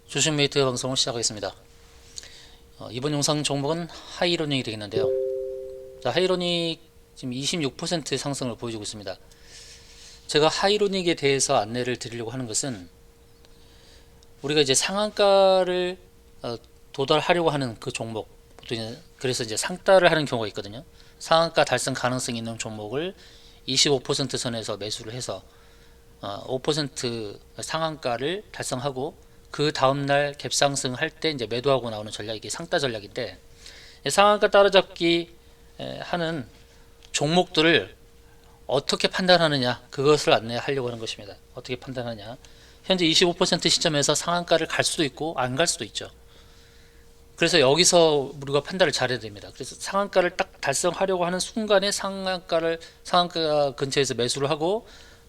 주식메이트 방송을 시작하겠습니다. 이번 영상 종목은 하이로닉이 되겠는데요. 자, 하이로닉 지금 26% 상승을 보여주고 있습니다. 제가 하이로닉에 대해서 안내를 드리려고 하는 것은 우리가 이제 상한가를 도달하려고 하는 그 종목, 그래서 이제 상따를 하는 경우가 있거든요. 상한가 달성 가능성이 있는 종목을 25% 선에서 매수를 해서 5% 상한가를 달성하고 그 다음날 갭상승 할 때 이제 매도하고 나오는 전략이 상따 전략인데, 상한가 따라잡기 하는 종목들을 어떻게 판단하느냐, 그것을 안내하려고 하는 것입니다. 어떻게 판단하느냐, 현재 25% 시점에서 상한가를 갈 수도 있고 안 갈 수도 있죠. 그래서 여기서 우리가 판단을 잘해야 됩니다. 그래서 상한가를 딱 달성하려고 하는 순간에 상한가 근처에서 매수를 하고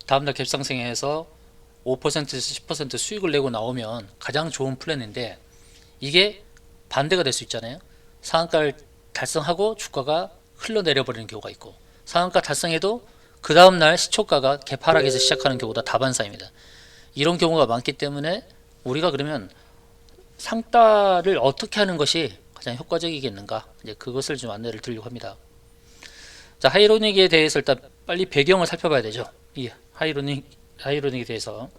다음날 갭상승해서 5%에서 10% 수익을 내고 나오면 가장 좋은 플랜인데, 이게 반대가 될 수 있잖아요. 상한가를 달성하고 주가가 흘러내려 버리는 경우가 있고, 상한가 달성해도 그 다음날 시초가가 개파락에서 시작하는 경우가 다반사입니다. 이런 경우가 많기 때문에 우리가 그러면 상따를 어떻게 하는 것이 가장 효과적이겠는가, 이제 그것을 좀 안내를 드리려고 합니다. 자, 하이로닉에 대해서 일단 빨리 배경을 살펴봐야 되죠. 이 하이로닉에 대해서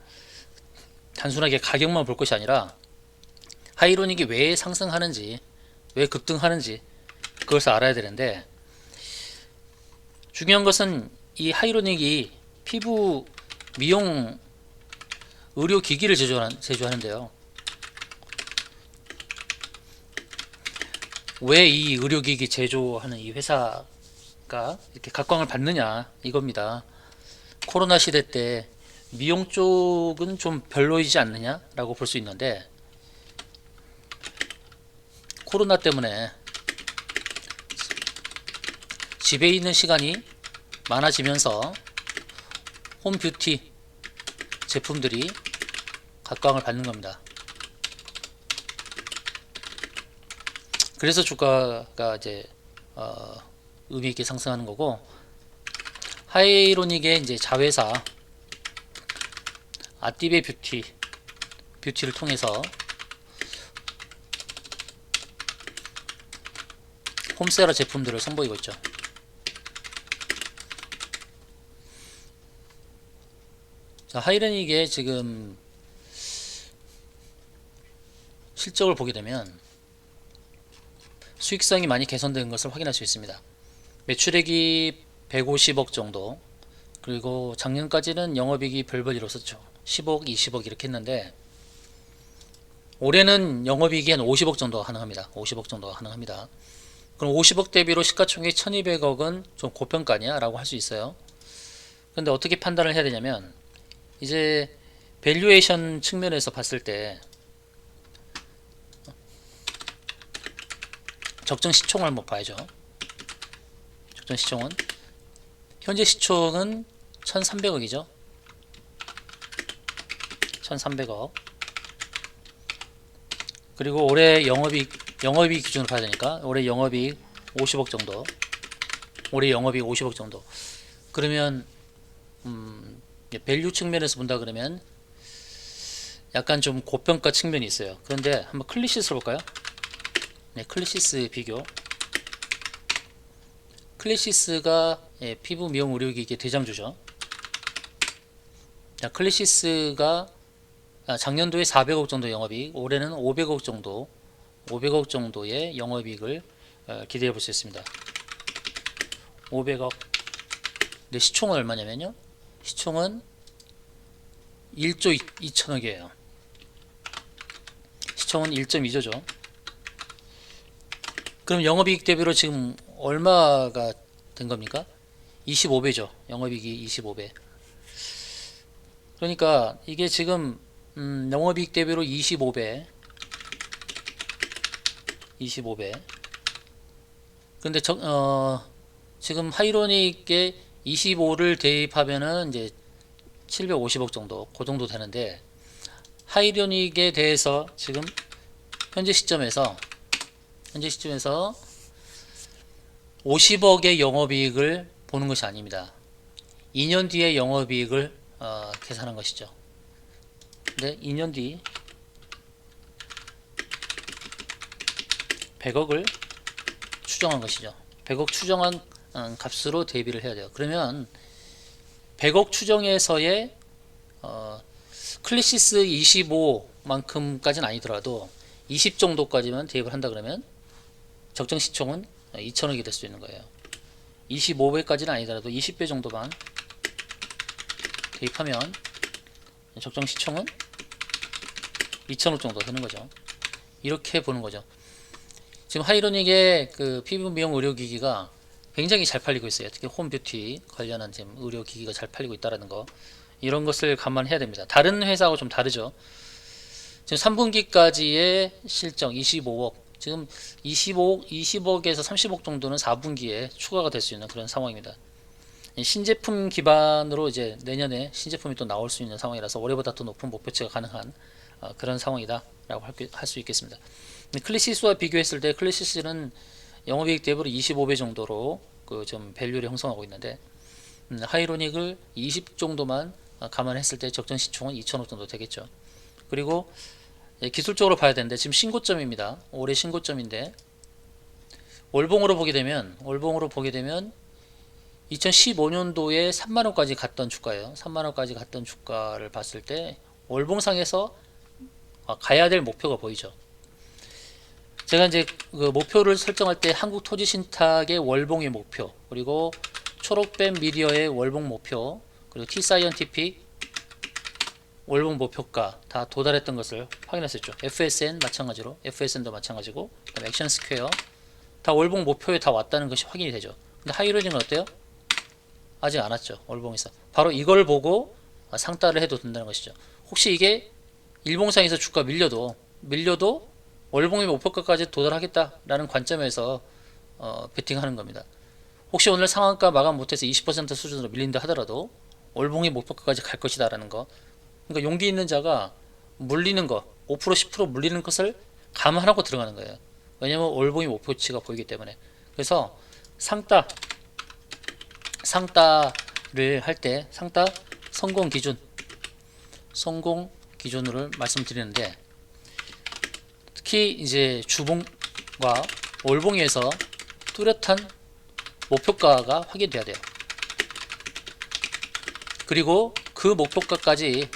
단순하게 가격만 볼 것이 아니라 하이로닉이 왜 상승하는지, 왜 급등하는지 그것을 알아야 되는데, 중요한 것은 이 하이로닉이 피부 미용 의료기기를 제조하는데요. 왜 이 의료기기 제조하는 이 회사가 이렇게 각광을 받느냐, 이겁니다. 코로나 시대 때 미용 쪽은 좀 별로이지 않느냐라고 볼 수 있는데, 코로나 때문에 집에 있는 시간이 많아지면서 홈뷰티 제품들이 각광을 받는 겁니다. 그래서 주가가 이제 의미 있게 상승하는 거고, 하이로닉의 이제 자회사 아띠베 뷰티를 통해서 홈세라 제품들을 선보이고 있죠. 자, 하이로닉의 지금 실적을 보게 되면 수익성이 많이 개선된 것을 확인할 수 있습니다. 매출액이 150억 정도, 그리고 작년까지는 영업이익이 별별 이뤘었죠. 10억, 20억 이렇게 했는데, 올해는 영업이익이 한 50억 정도 가능합니다. 50억 정도가 가능합니다. 그럼 50억 대비로 시가총액 1200억은 좀 고평가냐 라고 할 수 있어요. 근데 어떻게 판단을 해야 되냐면, 이제 밸류에이션 측면에서 봤을 때 적정 시총을 한번 봐야죠. 적정 시총은 현재 시총은 1300억이죠. 1300억. 그리고 올해 영업이익 기준으로 봐야 되니까 올해 영업이익 50억 정도. 올해 영업이익 50억 정도. 그러면 밸류 측면에서 본다 그러면 약간 좀 고평가 측면이 있어요. 그런데 한번 클리시스를 볼까요? 네, 클리시스 비교. 클리시스가 피부 미용 의료기기 대장주죠. 자, 클리시스가 작년도에 400억 정도 영업이익, 올해는 500억 정도의 영업이익을 기대해 볼 수 있습니다. 500억. 근데 시총은 얼마냐면요, 시총은 1조 2천억이에요. 시총은 1.2조죠. 그럼 영업이익 대비로 지금 얼마가 된 겁니까? 25배죠. 영업이익이 25배. 그러니까 이게 지금 영업이익 대비로 25배. 근데 지금 하이로닉에 25를 대입하면은 이제 750억 정도, 그 정도 되는데, 하이로닉에 대해서 지금 현재 시점에서 50억의 영업이익을 보는 것이 아닙니다. 2년 뒤에 영업이익을 계산한 것이죠. 근데 2년 뒤 100억을 추정한 것이죠. 100억 추정한 값으로 대비를 해야 돼요. 그러면 100억 추정에서의 클래시스 25만큼까지는 아니더라도 20 정도까지만 대입을 한다 그러면 적정 시총은 2천억이 될 수 있는 거예요. 25배까지는 아니더라도 20배 정도만 대입하면 적정 시총은 2천억 정도 되는 거죠. 이렇게 보는 거죠. 지금 하이로닉의 그 피부 미용 의료기기가 굉장히 잘 팔리고 있어요. 특히 홈뷰티 관련한 지금 의료기기가 잘 팔리고 있다는 거, 이런 것을 감안해야 됩니다. 다른 회사하고 좀 다르죠. 지금 3분기까지의 실적 25억, 지금 20억에서 30억 정도는 4분기에 추가가 될 수 있는 그런 상황입니다. 신제품 기반으로 이제 내년에 신제품이 또 나올 수 있는 상황이라서 올해보다 더 높은 목표치가 가능한 그런 상황이다라고 할 수 있겠습니다. 클래시스와 비교했을 때 클래시스는 영업이익 대비로 25배 정도로 그 좀 밸류를 형성하고 있는데, 하이로닉을 20 정도만 감안했을 때 적정 시총은 2천억 정도 되겠죠. 그리고 기술적으로 봐야 되는데 지금 신고점입니다. 올해 신고점인데 월봉으로 보게 되면 2015년도에 3만원까지 갔던 주가예요. 3만원까지 갔던 주가를 봤을 때 월봉상에서 가야 될 목표가 보이죠. 제가 이제 그 목표를 설정할 때 한국토지신탁의 월봉의 목표, 그리고 초록뱀 미디어의 월봉 목표, 그리고 T사이언티픽 월봉 목표가 다 도달했던 것을 확인했었죠. FSN 마찬가지로, FSN도 마찬가지고, 그다음에 액션스퀘어 다 월봉 목표에 다 왔다는 것이 확인이 되죠. 근데 하이로닉은 어때요? 아직 안 왔죠. 월봉에서. 바로 이걸 보고 상따를 해도 된다는 것이죠. 혹시 이게 일봉상에서 주가 밀려도 월봉의 목표가까지 도달하겠다라는 관점에서 베팅하는 겁니다. 혹시 오늘 상한가 마감 못해서 20% 수준으로 밀린다 하더라도 월봉의 목표가까지 갈 것이다 라는 거. 그러니까 용기 있는 자가 물리는 거, 5% 10% 물리는 것을 감안하고 들어가는 거예요. 왜냐면 월봉의 목표치가 보이기 때문에. 그래서 상따를 할 때 상따 성공 기준으로 말씀드리는데, 특히 이제 주봉과 월봉에서 뚜렷한 목표가가 확인돼야 돼요. 그리고 그 목표가까지,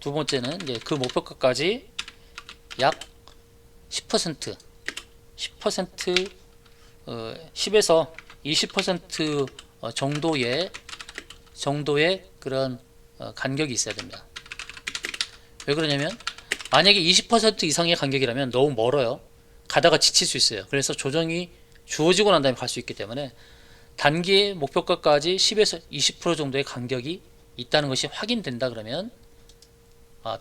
두 번째는 이제 그 목표가까지 약 10%, 10에서 20% 정도의 그런 간격이 있어야 됩니다. 왜 그러냐면 만약에 20% 이상의 간격이라면 너무 멀어요. 가다가 지칠 수 있어요. 그래서 조정이 주어지고 난 다음에 갈 수 있기 때문에 단기 목표가까지 10에서 20% 정도의 간격이 있다는 것이 확인된다 그러면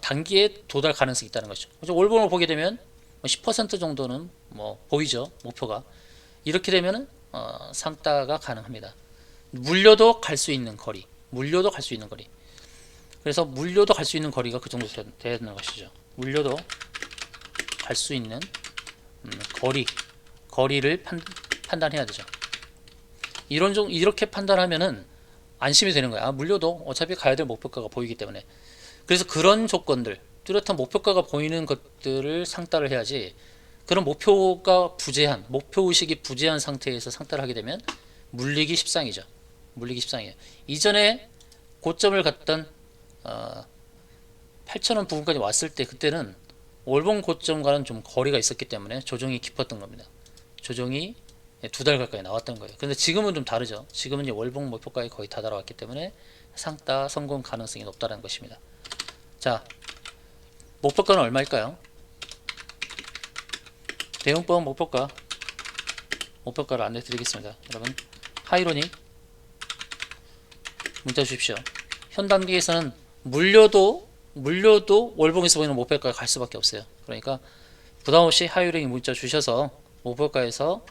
단기에 도달 가능성이 있다는 것이죠. 월봉을 보게 되면 10% 정도는 뭐 보이죠, 목표가. 이렇게 되면은 상따가 가능합니다. 물려도 갈 수 있는 거리. 그래서 물려도 갈 수 있는 거리가 그 정도 돼야 되는 것이죠. 물려도 갈 수 있는 거리를 판단해야 되죠. 이렇게 판단하면은 안심이 되는 거야. 물려도 어차피 가야 될 목표가가 보이기 때문에. 그래서 그런 조건들, 뚜렷한 목표가가 보이는 것들을 상따를 해야지, 그런 목표가 부재한, 목표의식이 부재한 상태에서 상따를 하게 되면 물리기 십상이죠. 물리기 십상이에요. 이전에 고점을 갔던 8,000원 부근까지 왔을 때, 그때는 월봉 고점과는 좀 거리가 있었기 때문에 조정이 깊었던 겁니다. 조정이 2달 가까이 나왔던 거예요. 근데 지금은 좀 다르죠. 지금은 이제 월봉 목표가에 거의 다다라왔기 때문에 상따 성공 가능성이 높다는 것입니다. 자, 목표가는 얼마일까요? 대응법 목표가를 안내 드리겠습니다. 여러분, 하이로닉 문자 주십시오. 현 단계에서는 물려도 월봉에서 보이는 목표가가 갈 수밖에 없어요. 그러니까 부담없이 하이로닉 문자 주셔서 목표가에서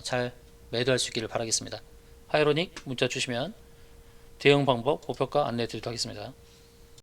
잘 매도할 수 있기를 바라겠습니다. 하이로닉 문자 주시면 대응 방법, 목표가 안내 드리도록 하겠습니다.